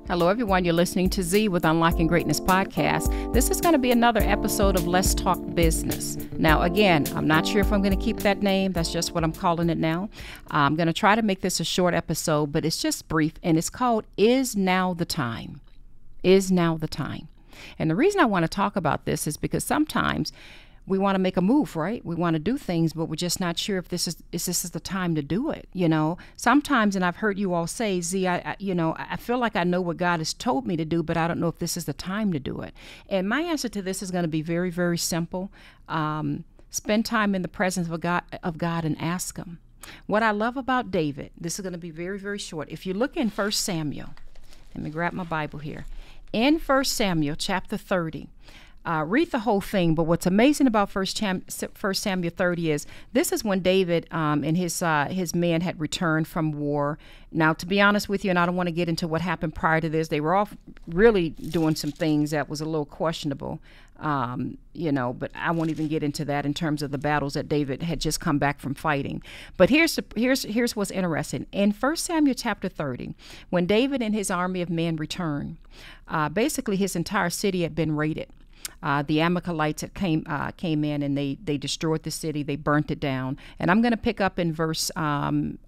Hello, everyone. You're listening to Z with Unlocking Greatness Podcast. This is going to be another episode of Let's Talk Business. Now, again, I'm not sure if I'm going to keep that name. That's just what I'm calling it now. I'm going to try to make this a short episode, but it's just brief, and it's called Is Now the Time? Is Now the Time? And the reason I want to talk about this is because sometimes we want to make a move, right? We want to do things, but we're just not sure if this is the time to do it. You know, sometimes, and I've heard you all say, Z, I feel like I know what God has told me to do, but I don't know if this is the time to do it. And my answer to this is going to be very, very simple. Spend time in the presence of God and ask Him. What I love about David, this is going to be very, very short. If you look in 1 Samuel, let me grab my Bible here. In 1 Samuel chapter 30, read the whole thing, but what's amazing about 1 Samuel 30 is this is when David and his men had returned from war. Now, to be honest with you, and I don't want to get into what happened prior to this, they were all really doing some things that was a little questionable, but I won't even get into that in terms of the battles that David had just come back from fighting. But here's what's interesting. In 1 Samuel chapter 30, when David and his army of men returned, basically his entire city had been raided. The Amalekites came in and they destroyed the city. They burnt it down. And I'm going to pick up in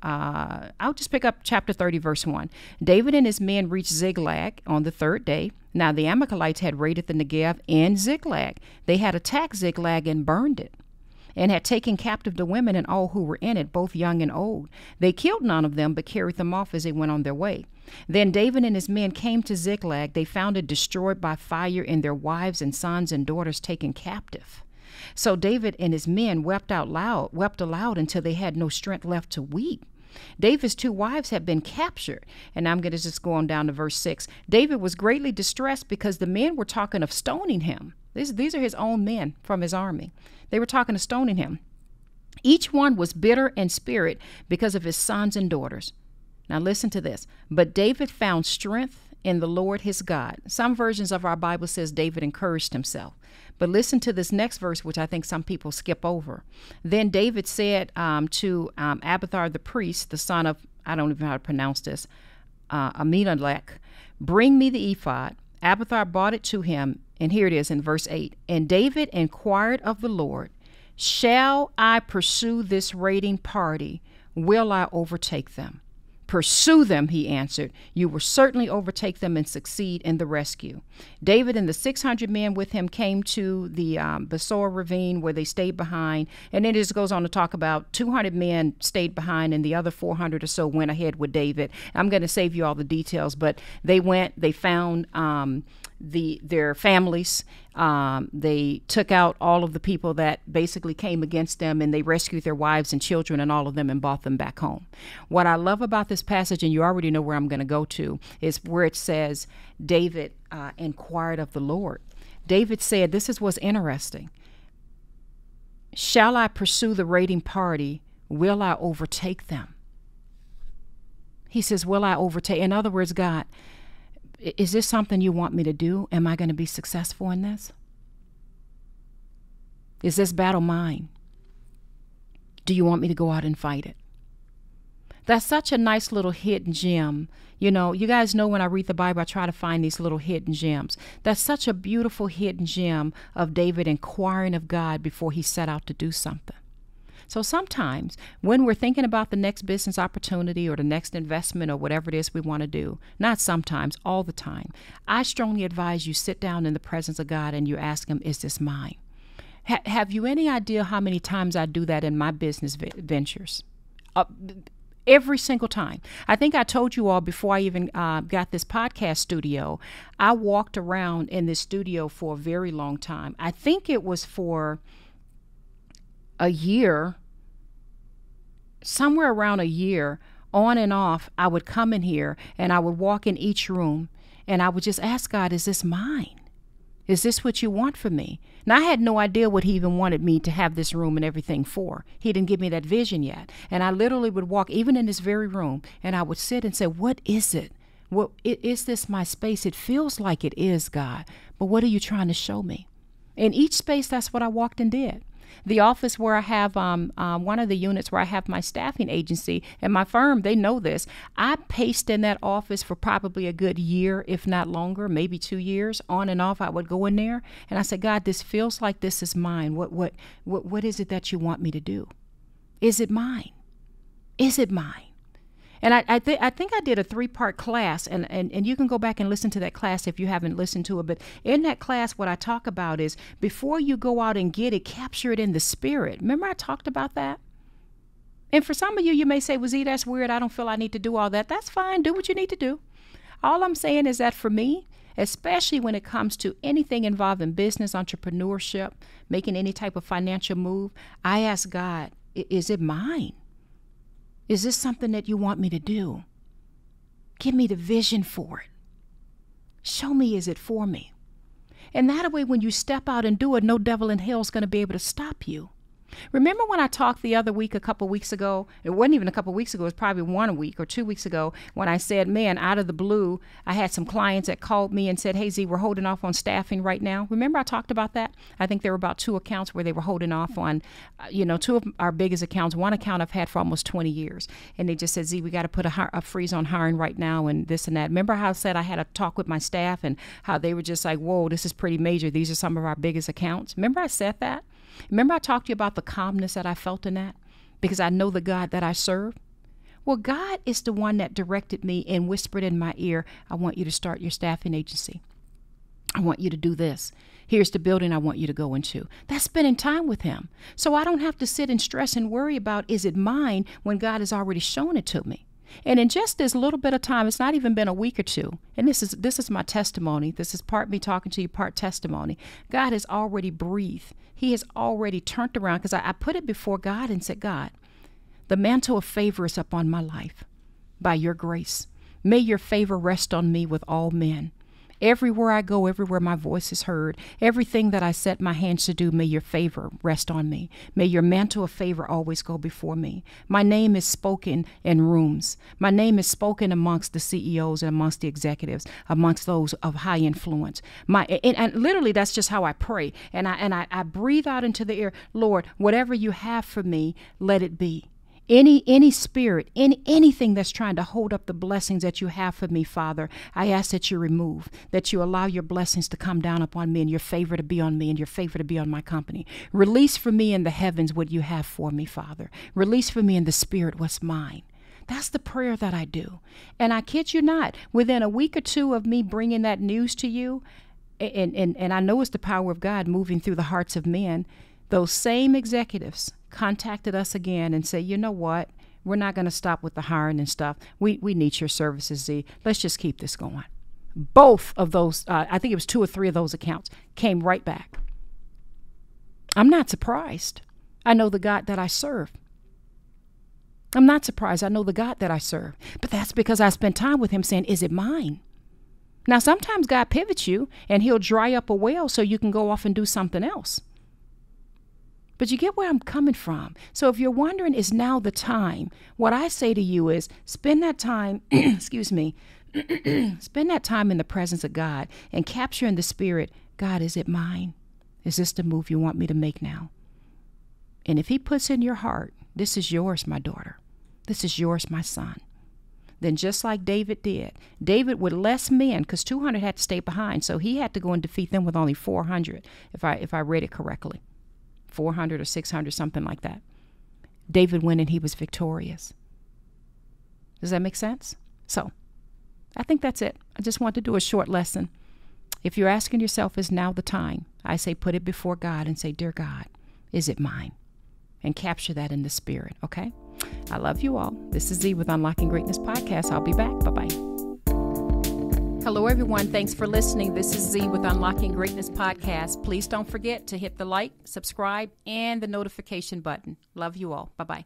I'll just pick up chapter 30, verse 1. David and his men reached Ziklag on the third day. Now the Amalekites had raided the Negev and Ziklag. They had attacked Ziklag and burned it, and had taken captive the women and all who were in it, both young and old. They killed none of them, but carried them off as they went on their way. Then David and his men came to Ziklag. They found it destroyed by fire, and their wives and sons and daughters taken captive. So David and his men wept aloud until they had no strength left to weep. David's two wives had been captured. And I'm going to just go on down to verse 6. David was greatly distressed because the men were talking of stoning him. These are his own men from his army. They were talking of stoning him. Each one was bitter in spirit because of his sons and daughters. Now listen to this. But David found strength in the Lord his God. Some versions of our Bible says David encouraged himself. But listen to this next verse, which I think some people skip over. Then David said to Abiathar the priest, the son of, I don't even know how to pronounce this, Ahimelech, bring me the ephod. Abiathar brought it to him, and here it is in verse 8. And David inquired of the Lord, shall I pursue this raiding party? Will I overtake them? Pursue them, he answered. You will certainly overtake them and succeed in the rescue. David and the 600 men with him came to the Besor ravine where they stayed behind. And then it just goes on to talk about 200 men stayed behind and the other 400 or so went ahead with David. I'm going to save you all the details, but they found their families. They took out all of the people that basically came against them, and they rescued their wives and children and all of them and brought them back home. What I love about this passage, and you already know where I'm going to go to, is where it says David inquired of the Lord. David said, this is what's interesting. Shall I pursue the raiding party? Will I overtake them? He says, will I overtake? In other words, God, is this something you want me to do? Am I going to be successful in this? Is this battle mine? Do you want me to go out and fight it? That's such a nice little hidden gem. You know, you guys know when I read the Bible, I try to find these little hidden gems. That's such a beautiful hidden gem of David inquiring of God before he set out to do something. So sometimes when we're thinking about the next business opportunity or the next investment or whatever it is we want to do, not sometimes, all the time, I strongly advise you sit down in the presence of God and you ask Him, is this mine? Have you any idea how many times I do that in my business ventures? Every single time. I think I told you all before I even got this podcast studio, I walked around in this studio for a very long time. I think it was for a year, somewhere around a year, on and off. I would come in here and I would walk in each room and I would just ask God, is this mine? Is this what you want for me? Now, I had no idea what He even wanted me to have this room and everything for. He didn't give me that vision yet. And I literally would walk even in this very room and I would sit and say, what is it? Is this my space? It feels like it is, God. But what are you trying to show me? In each space, that's what I walked and did. The office where I have one of the units where I have my staffing agency and my firm, they know this. I paced in that office for probably a good year, if not longer, maybe 2 years, on and off. I would go in there and I said, God, this feels like this is mine. What is it that you want me to do? Is it mine? Is it mine? And I think I did a 3-part class, and you can go back and listen to that class if you haven't listened to it. But in that class, what I talk about is before you go out and get it, capture it in the spirit. Remember I talked about that? And for some of you, you may say, well, Z, that's weird. I don't feel I need to do all that. That's fine. Do what you need to do. All I'm saying is that for me, especially when it comes to anything involving business, entrepreneurship, making any type of financial move, I ask God, is it mine? Is this something that you want me to do? Give me the vision for it. Show me, is it for me? And that way, when you step out and do it, no devil in hell is going to be able to stop you. Remember when I talked the other week, a couple weeks ago, it wasn't even a couple weeks ago, it was probably 1 week or 2 weeks ago, when I said, man, out of the blue, I had some clients that called me and said, hey, Z, we're holding off on staffing right now. Remember I talked about that? I think there were about 2 accounts where they were holding off on, 2 of our biggest accounts. One account I've had for almost 20 years. And they just said, Z, we got to put a freeze on hiring right now and this and that. Remember how I said I had a talk with my staff and how they were just like, whoa, this is pretty major. These are some of our biggest accounts. Remember I said that? Remember I talked to you about the calmness that I felt in that? Because I know the God that I serve. Well, God is the one that directed me and whispered in my ear, I want you to start your staffing agency. I want you to do this. Here's the building I want you to go into. That's spending time with him. So I don't have to sit and stress and worry about, is it mine, when God has already shown it to me. And in just this little bit of time, it's not even been a week or two. And this is my testimony. This is part me talking to you, part testimony. God has already breathed. He has already turned around, because I put it before God and said, God, the mantle of favor is upon my life by your grace. May your favor rest on me with all men. Everywhere I go, everywhere my voice is heard, everything that I set my hands to do, may your favor rest on me. May your mantle of favor always go before me. My name is spoken in rooms. My name is spoken amongst the CEOs and amongst the executives, amongst those of high influence. And literally, that's just how I pray. And I breathe out into the air, Lord, whatever you have for me, let it be. Any spirit, anything that's trying to hold up the blessings that you have for me, Father, I ask that you remove, that you allow your blessings to come down upon me and your favor to be on me and your favor to be on my company. Release for me in the heavens what you have for me, Father. Release for me in the spirit what's mine. That's the prayer that I do. And I kid you not, within a week or 2 of me bringing that news to you, and I know it's the power of God moving through the hearts of men, those same executives contacted us again and say, you know what, we're not going to stop with the hiring and stuff. We need your services, Z. Let's just keep this going. Both of those, I think it was 2 or 3 of those accounts, came right back. I'm not surprised. I know the God that I serve. I'm not surprised. I know the God that I serve. But that's because I spent time with him saying, is it mine? Now, sometimes God pivots you and he'll dry up a well so you can go off and do something else. But you get where I'm coming from. So if you're wondering, is now the time? What I say to you is spend that time, excuse me, spend that time in the presence of God and capture in the spirit, God, is it mine? Is this the move you want me to make now? And if he puts in your heart, this is yours, my daughter. This is yours, my son. Then just like David did, David with less men, because 200 had to stay behind, so he had to go and defeat them with only 400, if I read it correctly. 400 or 600, something like that. David went and he was victorious. Does that make sense? So I think that's it. I just want to do a short lesson. If you're asking yourself, is now the time? I say put it before God and say, dear God, is it mine? And capture that in the spirit, okay? I love you all. This is Z with Unlocking Greatness Podcast. I'll be back. Bye-bye. Hello, everyone. Thanks for listening. This is Z with Unlocking Greatness Podcast. Please don't forget to hit the like, subscribe, and the notification button. Love you all. Bye-bye.